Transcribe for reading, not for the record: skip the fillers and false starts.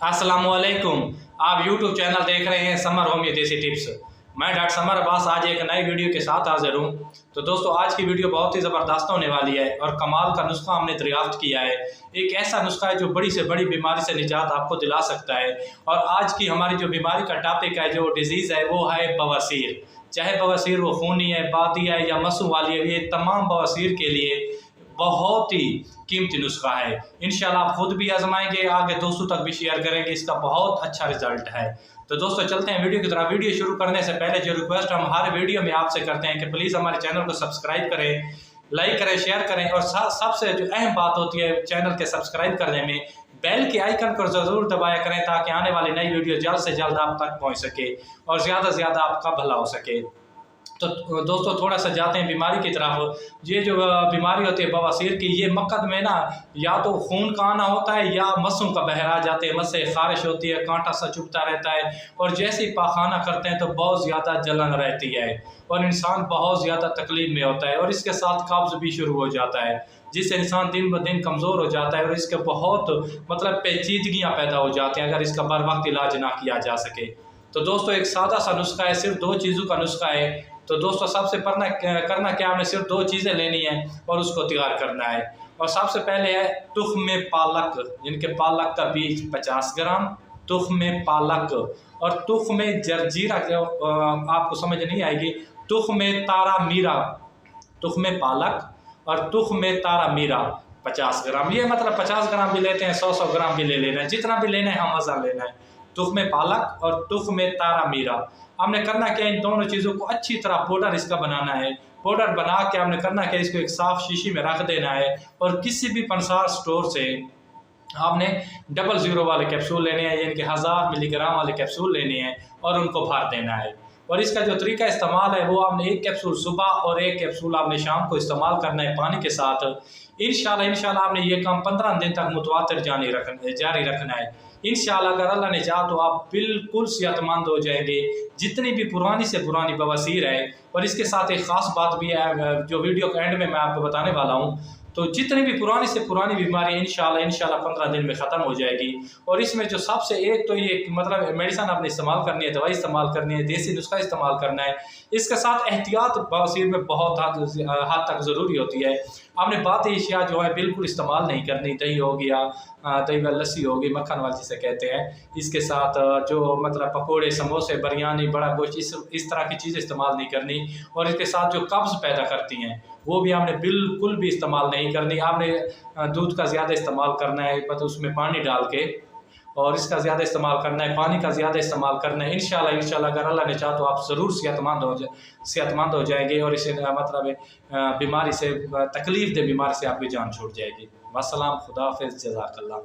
अस्सलामुअलैकुम। आप YouTube channel देख रहे हैं समर होमियो देसी टिप्स। मैं डॉक्टर समर अब्बास आज एक नई वीडियो के साथ हाजिर हूँ। तो दोस्तों आज की वीडियो बहुत ही ज़बरदस्त होने वाली है और कमाल का नुस्खा हमने दरियाफ्त किया है। एक ऐसा नुस्खा है जो बड़ी से बड़ी बीमारी से निजात आपको दिला सकता है। और आज की हमारी जो बीमारी का टॉपिक है, जो डिजीज़ है, वो है बवासीर। चाहे बवासीर वो खूनी है, बादी है या मसू वाली है, ये तमाम बवासीर के लिए बहुत ही कीमती नुस्खा है। इंशाल्लाह आप खुद भी आजमाएंगे, आगे दोस्तों तक भी शेयर करेंगे, इसका बहुत अच्छा रिजल्ट है। तो दोस्तों चलते हैं वीडियो की तरफ। वीडियो शुरू करने से पहले जो रिक्वेस्ट हम हर वीडियो में आपसे करते हैं कि प्लीज़ हमारे चैनल को सब्सक्राइब करें, लाइक करें, शेयर करें और सबसे जो अहम बात होती है चैनल के सब्सक्राइब करने में, बेल के आइकन को ज़रूर दबाया करें ताकि आने वाली नई वीडियो जल्द से जल्द आप तक पहुँच सके और ज़्यादा से ज़्यादा आपका भला हो सके। तो दोस्तों थोड़ा सा जाते हैं बीमारी की तरफ। ये जो बीमारी होती है बवासीर की, ये मकद में ना या तो खून का आना होता है या मस्सों का बहरा जाते हैं, मस्से खारिश होती है, कांटा सा चुभता रहता है और जैसे ही पाखाना करते हैं तो बहुत ज़्यादा जलन रहती है और इंसान बहुत ज़्यादा तकलीफ में होता है और इसके साथ कब्ज़ भी शुरू हो जाता है, जिससे इंसान दिन ब दिन कमज़ोर हो जाता है और इसके बहुत पेचीदगियाँ पैदा हो जाती हैं अगर इसका बर वक्त इलाज ना किया जा सके। तो दोस्तों एक सादा सा नुस्खा है, सिर्फ 2 चीज़ों का नुस्खा है। तो दोस्तों सबसे करना क्या, हमें सिर्फ 2 चीज़ें लेनी है और उसको तैयार करना है। और सबसे पहले है तुख्म पालक, जिनके पालक का बीज 50 ग्राम, तुख्म पालक और तुख्म जरजीरा, आपको समझ नहीं आएगी, तुख्म तारा मीरा, तुख्म पालक और तुख्म तारा मीरा 50 ग्राम। ये मतलब 50 ग्राम भी लेते हैं, 100 ग्राम भी ले लेना है, जितना भी लेना है हम मज़ा लेना है। तुख्म पालक और तुख्म तारा मीरा। हमने करना क्या, इन दोनों चीज़ों को अच्छी तरह पाउडर इसका बनाना है। पाउडर बना के हमने करना क्या, इसको एक साफ़ शीशी में रख देना है और किसी भी पंसार स्टोर से आपने 00 वाले कैप्सूल लेने हैं, यानी कि 1000 मिलीग्राम वाले कैप्सूल लेने हैं और उनको भर देना है। और इसका जो तरीका इस्तेमाल है वो आपने 1 कैप्सूल सुबह और 1 कैप्सूल आपने शाम को इस्तेमाल करना है पानी के साथ। इंशाल्लाह आपने ये काम 15 दिन तक मुतवातिर जारी रखना है। इंशाल्लाह अगर अल्लाह ने चाहा तो आप बिल्कुल सेहतमंद हो जाएंगे, जितनी भी पुरानी से पुरानी बवासीर है। और इसके साथ एक ख़ास बात भी है जो वीडियो के एंड में मैं आपको बताने वाला हूँ। तो जितनी भी पुरानी से पुरानी बीमारी इंशाल्लाह 15 दिन में ख़त्म हो जाएगी। और इसमें जो सबसे एक तो ये मेडिसिन आपने इस्तेमाल करनी है, दवाई इस्तेमाल करनी है, देसी नुस्खा इस्तेमाल करना है। इसके साथ एहतियात बवासीर में बहुत हद तक ज़रूरी होती है। आपने बातें अशिया जो है बिल्कुल इस्तेमाल नहीं करनी। दही हो गया, दही व लस्सी होगी, मक्खन वाली जिसे कहते हैं, इसके साथ जो पकोड़े, समोसे, बिरयानी, बड़ा गोश्त, इस तरह की चीज़ें इस्तेमाल नहीं करनी। और इसके साथ जो कब्ज़ पैदा करती हैं वो भी आपने बिल्कुल भी इस्तेमाल नहीं करनी। आपने दूध का ज़्यादा इस्तेमाल करना है, उसमें पानी डाल के, और इसका ज़्यादा इस्तेमाल करना है, पानी का ज़्यादा इस्तेमाल करना है। इंशाल्लाह अगर अल्लाह ने चाहा तो आप ज़रूर सेहतमंद हो जाएंगे और इसे बीमारी से, तकलीफ दे बीमारी से आपकी जान छूट जाएगी। वस्सलाम, खुदा हाफ़िज़, जज़ाकल्लाह।